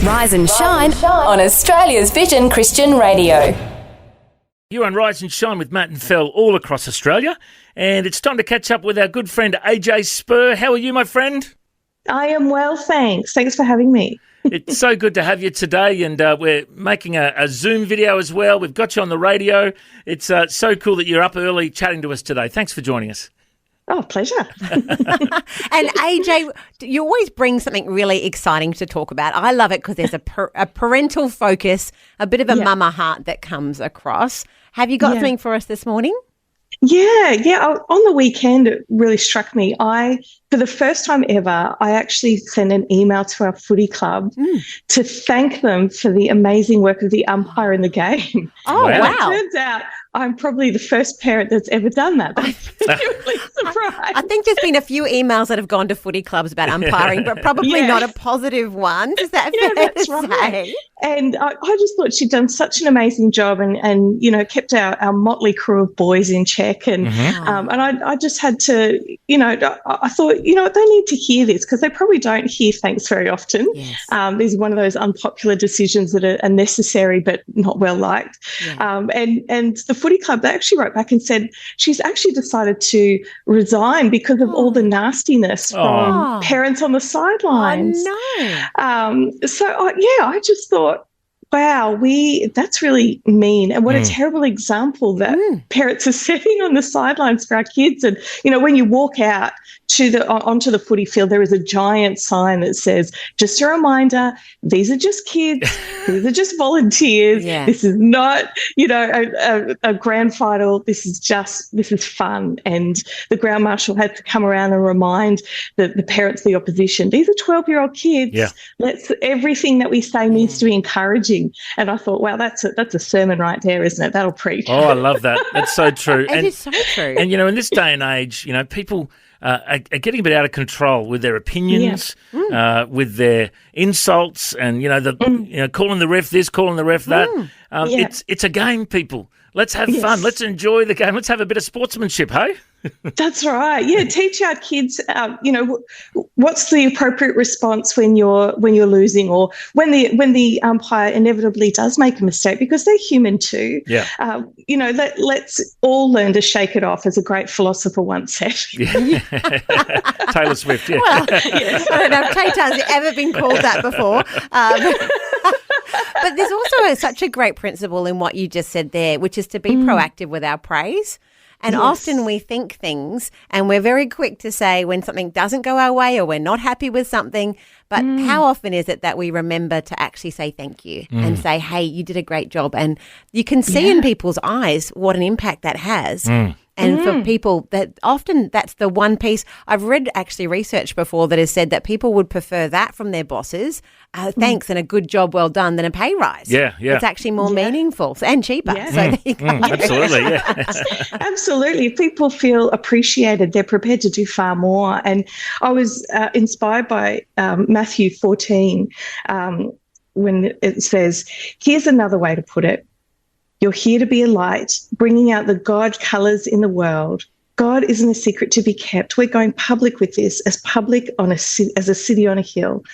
Rise and Shine on Australia's Vision Christian Radio. You're on Rise and Shine with Matt and Phil all across Australia. And it's time to catch up with our good friend AJ Spurr. How are you, my friend? I am well, thanks. Thanks for having me. It's so good to have you today, and we're making a Zoom video as well. We've got you on the radio. It's so cool that you're up early chatting to us today. Thanks for joining us. Oh, pleasure. And AJ, you always bring something really exciting to talk about. I love it because there's a parental focus, a bit of a mama heart that comes across. Have you got something for us this morning? Yeah. On the weekend, it really struck me. For the first time ever, I actually sent an email to our footy club to thank them for the amazing work of the umpire in the game. Oh, and wow. It turns out I'm probably the first parent that's ever done that. I'm really surprised. I think there's been a few emails that have gone to footy clubs about umpiring, but probably not a positive one. Is that fair to say? And I just thought she'd done such an amazing job and you know, kept our motley crew of boys in check. And and I just had to, you know, I thought, you know what, they need to hear this because they probably don't hear thanks very often. Yes. These are one of those unpopular decisions that are necessary but not well liked. Yeah. And the footy club, they actually wrote back and said she's actually decided to resign because of all the nastiness from parents on the sidelines. Oh, no. I just thought, wow, that's really mean. And what a terrible example that parents are setting on the sidelines for our kids. And, you know, when you walk out onto the footy field, there is a giant sign that says, just a reminder, these are just kids. These are just volunteers. Yeah. This is not, you know, a grand final. This is fun. And the ground marshal had to come around and remind the parents of the opposition, these are 12-year-old kids. Yeah. Everything that we say needs to be encouraging. And I thought, wow, that's a sermon right there, isn't it? That'll preach. Oh, I love that. That's so true. It is so true. And, you know, in this day and age, you know, people are getting a bit out of control with their opinions, with their insults and, you know, calling the ref this, calling the ref that. It's a game, people. Let's have fun. Let's enjoy the game. Let's have a bit of sportsmanship, hey? That's right. Yeah, teach our kids, you know, what's the appropriate response when you're losing, or when the umpire inevitably does make a mistake, because they're human too. Yeah. You know, let's all learn to shake it off, as a great philosopher once said. Yeah. Taylor Swift. Yeah. Well, I don't know if Taylor's ever been called that before. But there's also such a great principle in what you just said there, which is to be proactive with our praise. And often we think things and we're very quick to say when something doesn't go our way or we're not happy with something. But how often is it that we remember to actually say thank you and say, hey, you did a great job? And you can see in people's eyes what an impact that has. And for people, that often that's the one piece. I've read actually research before that has said that people would prefer that from their bosses, thanks and a good job well done, than a pay rise. Yeah. It's actually more meaningful and cheaper. Yeah. So there you go. Absolutely, yeah. Absolutely. If people feel appreciated, they're prepared to do far more. And I was inspired by Matthew 14 when it says, here's another way to put it. You're here to be a light, bringing out the God colours in the world. God isn't a secret to be kept. We're going public with this, as public as a city on a hill.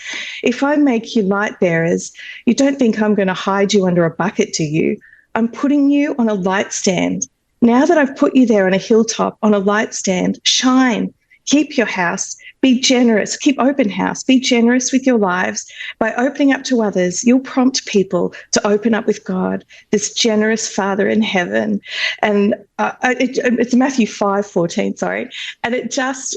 If I make you light bearers, you don't think I'm going to hide you under a bucket, do you? I'm putting you on a light stand. Now that I've put you there on a hilltop, on a light stand, shine. Keep your house. Be generous. Keep open house. Be generous with your lives. By opening up to others, you'll prompt people to open up with God, this generous Father in heaven. And it's Matthew 5:14, sorry. And it just,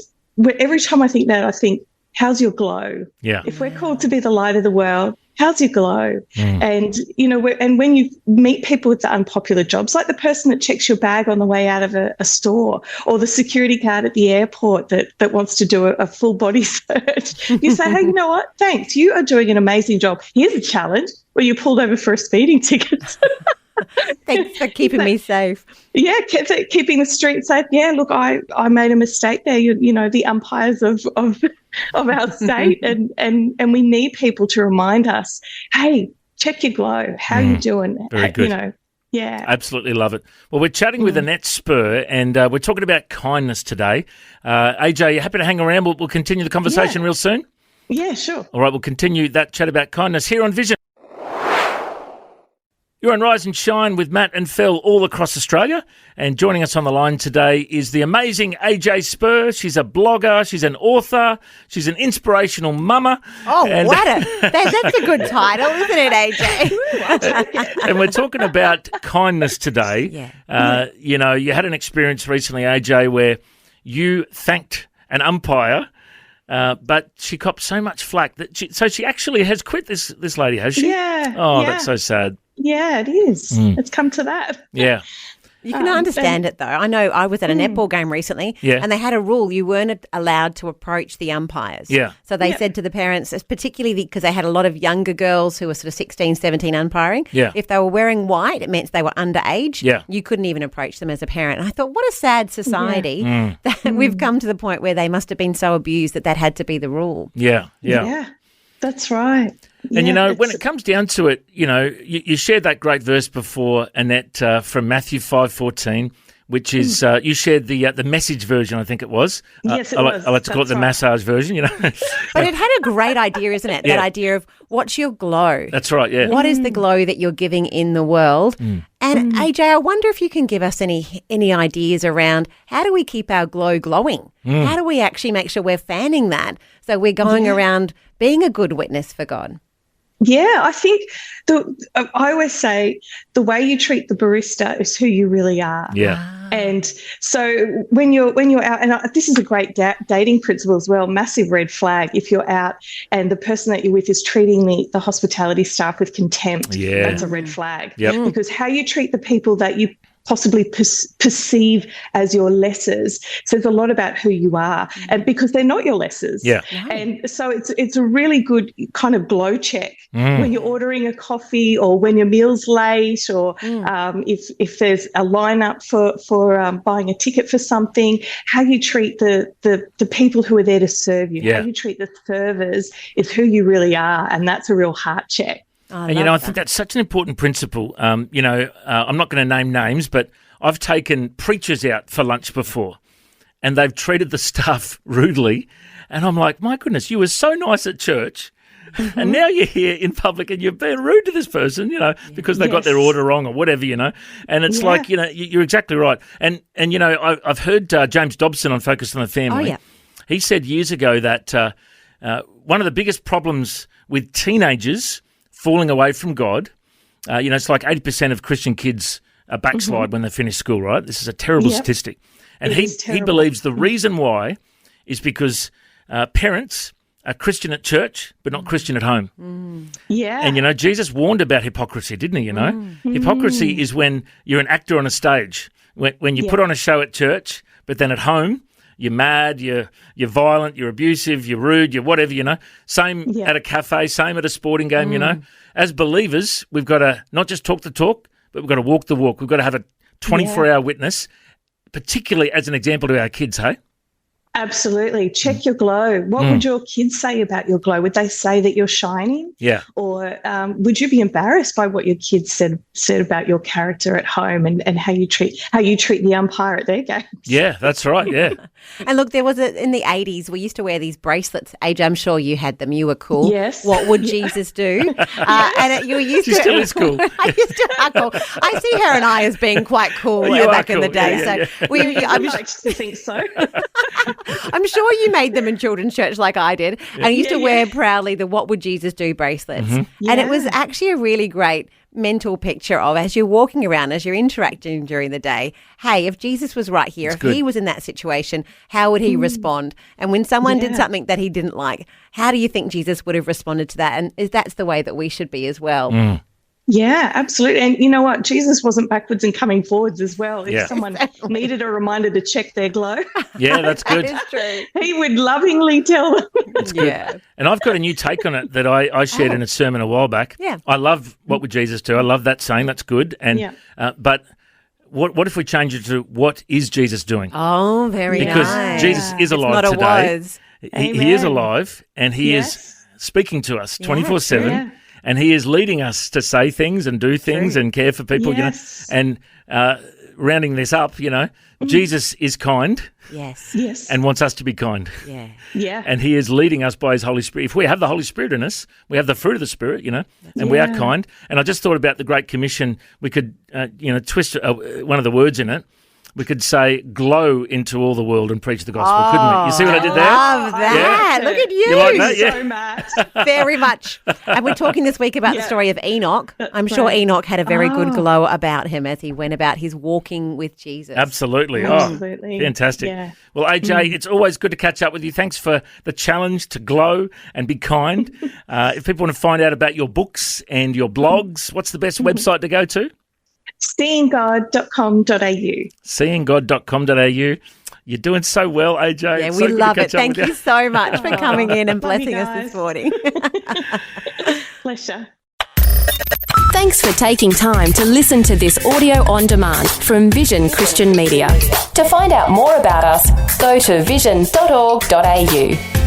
every time I think that, I think, how's your glow? Yeah. If we're called to be the light of the world, how's your glow? And, you know, and when you meet people with the unpopular jobs, like the person that checks your bag on the way out of a store, or the security guard at the airport that wants to do a full body search, you say, hey, you know what? Thanks. You are doing an amazing job. Here's a challenge where you're pulled over for a speeding ticket. Thanks for keeping me safe. Yeah, keeping the street safe. Yeah, look, I made a mistake there. You know, the umpires of our state, and we need people to remind us, hey, check your glow. How you doing? Very good. You know, yeah. Absolutely love it. Well, we're chatting with Annette Spurr, and we're talking about kindness today. AJ, you happy to hang around? We'll continue the conversation real soon. Yeah, sure. All right, we'll continue that chat about kindness here on Vision. You're on Rise and Shine with Matt and Phil all across Australia. And joining us on the line today is the amazing AJ Spurr. She's a blogger, she's an author, she's an inspirational mama. Oh, that's a good title, isn't it, AJ? And we're talking about kindness today. Yeah. You know, you had an experience recently, AJ, where you thanked an umpire, but she copped so much flack that she actually has quit this lady, has she? Yeah. Oh, yeah. that's so sad. Yeah, it is. It's come to that. Yeah. You can understand it, though. I know I was at a netball game recently, and they had a rule you weren't allowed to approach the umpires. Yeah. So they said to the parents, particularly because they had a lot of younger girls who were sort of 16, 17 umpiring, if they were wearing white, it meant they were underage. Yeah. You couldn't even approach them as a parent. And I thought, what a sad society that we've come to the point where they must have been so abused that had to be the rule. Yeah. Yeah, that's right. And, you know, when it comes down to it, you know, you shared that great verse before, Annette, from Matthew 5:14, which is, you shared the Message version, I think it was. Yes, it was. I like to call it the massage version, you know. But it had a great idea, isn't it? That idea of what's your glow? That's right, yeah. What is the glow that you're giving in the world? And AJ, I wonder if you can give us any ideas around how do we keep our glow glowing? How do we actually make sure we're fanning that so we're going around being a good witness for God? Yeah, I think I always say the way you treat the barista is who you really are. Yeah. And so when you're out, and this is a great dating principle as well, massive red flag if you're out and the person that you're with is treating the hospitality staff with contempt. Yeah. That's a red flag. Yep. Because how you treat the people that you possibly perceive as your lessers says a lot about who you are, and because they're not your lessers. Yeah. And so it's a really good kind of glow check when you're ordering a coffee or when your meal's late, or if there's a lineup for buying a ticket for something. How you treat the people who are there to serve you, how you treat the servers is who you really are, and that's a real heart check. And, you know, I think that's such an important principle. You know, I'm not going to name names, but I've taken preachers out for lunch before and they've treated the staff rudely. And I'm like, my goodness, you were so nice at church. And now you're here in public and you're being rude to this person, you know, because they got their order wrong or whatever, you know. And it's like, you know, you're exactly right. And you know, I've heard James Dobson on Focus on the Family. Oh, yeah. He said years ago that one of the biggest problems with teenagers falling away from God, you know, it's like 80% of Christian kids backslide when they finish school, right? This is a terrible statistic. And he believes the reason why is because parents are Christian at church but not Christian at home. Yeah. And, you know, Jesus warned about hypocrisy, didn't he, you know? Hypocrisy is when you're an actor on a stage, when you put on a show at church, but then at home you're mad, you're violent, you're abusive, you're rude, you're whatever, you know. Same at a cafe, same at a sporting game, you know. As believers, we've got to not just talk the talk, but we've got to walk the walk. We've got to have a 24-hour witness, particularly as an example to our kids, hey? Absolutely. Check your glow. What would your kids say about your glow? Would they say that you're shining? Yeah. Or would you be embarrassed by what your kids said about your character at home and how you treat the umpire at their games? Yeah, that's right. Yeah. And look, there was in the 80s, we used to wear these bracelets. AJ, I'm sure you had them. You were cool. Yes. What would Jesus do? And you used She to. still is cool. I used to are cool. I see her and I as being quite cool back in the day. I like to think so. I'm sure you made them in children's church like I did, and I used to wear proudly the "What Would Jesus Do" bracelets. And it was actually a really great mental picture of, as you're walking around, as you're interacting during the day, hey, if Jesus was right here, he was in that situation, how would he respond? And when someone did something that he didn't like, how do you think Jesus would have responded to that? And that's the way that we should be as well. Yeah, absolutely. And you know what? Jesus wasn't backwards and coming forwards as well. If someone needed a reminder to check their glow. Yeah, that's good. That is true. He would lovingly tell them. That's good. Yeah. And I've got a new take on it that I shared in a sermon a while back. Yeah. I love what would Jesus do. I love that saying. That's good. And but what if we change it to what is Jesus doing? Oh, very nice. Because Jesus is alive today. He is alive and he is speaking to us 24/7. Yeah. And he is leading us to say things and do things and care for people. You know? And rounding this up, Jesus is kind. Yes. Yes. And wants us to be kind. Yeah. Yeah. And he is leading us by his Holy Spirit. If we have the Holy Spirit in us, we have the fruit of the Spirit, and we are kind. And I just thought about the Great Commission. We could, twist one of the words in it. We could say, glow into all the world and preach the gospel, couldn't we? You see what I did there? Love that. Yeah. Look at you. You like that? Yeah. So Matt. Very much. And we're talking this week about the story of Enoch. I'm sure Enoch had a very good glow about him as he went about his walking with Jesus. Absolutely. Absolutely. Oh, fantastic. Yeah. Well, AJ, it's always good to catch up with you. Thanks for the challenge to glow and be kind. If people want to find out about your books and your blogs, what's the best website to go to? seeinggod.com.au. seeinggod.com.au. You're doing so well, AJ. Yeah, It's we so good to love it. catch up Thank with you so much for coming in and Love you blessing us guys. this morning. Pleasure. Thanks for taking time to listen to this audio on demand from Vision Christian Media. To find out more about us, go to vision.org.au.